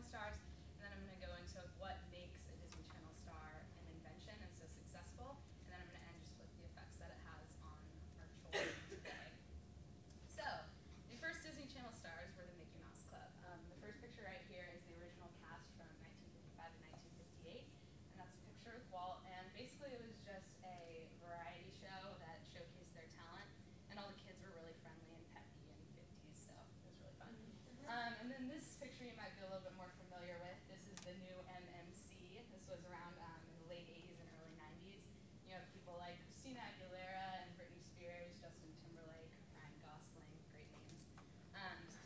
Channel stars, and then I'm going to go into what makes a Disney Channel star an invention and so successful, and then I'm going to end just with the effects that it has on our children today. So, the first Disney Channel stars were the Mickey Mouse Club. The first picture right here is the original cast from 1955 to 1958, and that's a picture with Walt, and basically it was just a variety show that showcased their talent, and all the kids were really friendly and peppy and 50s, so it was really fun. And then this picture you might be a little bit more familiar with. This is the new MMC. This was around in the late 80s and early 90s. You have people like Christina Aguilera and Britney Spears, Justin Timberlake, Ryan Gosling, great names.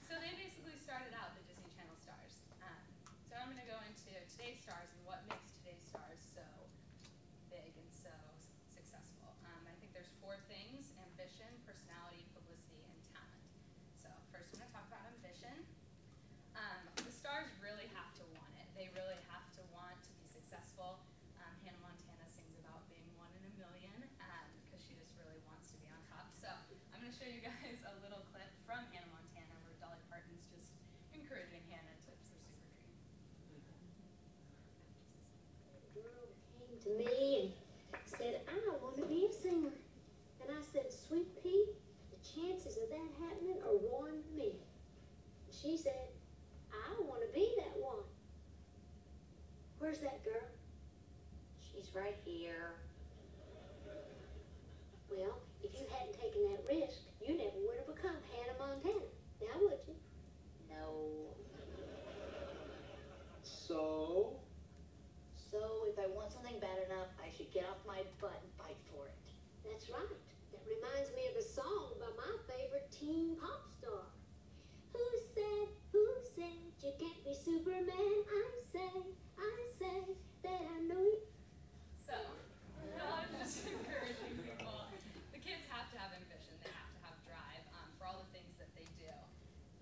So they basically started out the Disney Channel stars. So I'm going to go into today's stars and what makes today's stars so big and so successful. I think there's 4 things: ambition, personality, publicity, and talent. So first I'm going to talk about ambition. The stars really have to want it. They really have to want to be successful. Hannah Montana sings about being 1 in a million because she just really wants to be on top. So I'm going to show you guys a little clip from Hannah Montana where Dolly Parton's just encouraging Hannah to pursue her dream. A girl came to me and said, "I want to be a singer." And I said, "Sweet pea, the chances of that happening are 1 in a million." And she said, "I want to be that one." "Where's that girl?" "She's right here." "Well, if you hadn't taken that risk, you never would have become Hannah Montana. Now would you?" No. So? So if I want something bad enough, I should get off my butt and fight for it. That's right. That reminds me of a song by my favorite teen pop star. Who said you can't be Superman? I say that I know you. So, I'm just encouraging people. The kids have to have ambition. They have to have drive for all the things that they do.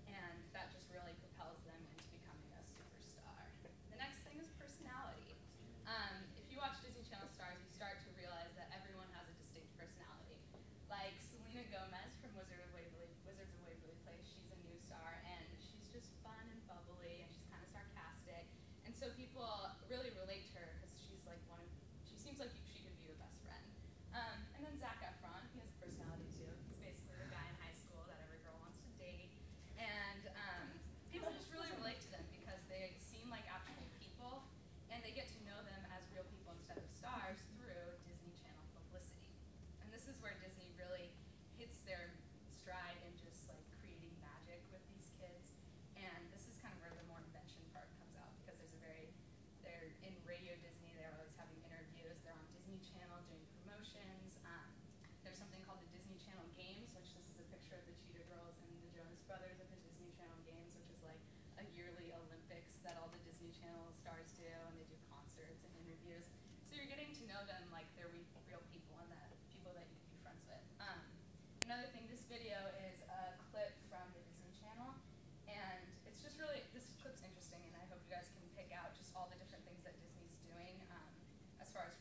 And that just really propels them into becoming a superstar. The next thing is personality. If you watch Disney Channel stars, you start to realize that everyone has a distinct personality. Like Selena Gomez from Wizards of Waverly Place, she's a new star, and she's just fun and bubbly, and she's kind of sarcastic. And so people really relate to her because she's like she seems like she could be your best friend. And then Zac Efron, he has a personality too. He's basically the guy in high school that every girl wants to date. And people just really relate to them because they seem like actual people, and they get to know them as real people instead of stars through Disney Channel publicity. And this is where Disney really hits their stride in just like creating magic with these kids. And this is kind of where the more invention part comes out because they're in Radio Disney, they're always having interviews, they're on Disney Channel doing promotions. There's something called the Disney Channel Games, which this is a picture of the Cheetah Girls and the Jonas Brothers at the Disney Channel Games, which is like a yearly Olympics that all the Disney Channel stars do, and they do concerts and interviews. So you're getting to know them like they're real people and that people that you can be friends with. Another thing, this video is a clip from the Disney Channel, and it's just really, this clip's interesting, and I hope you guys can pick out just all the different things that Disney's doing as far as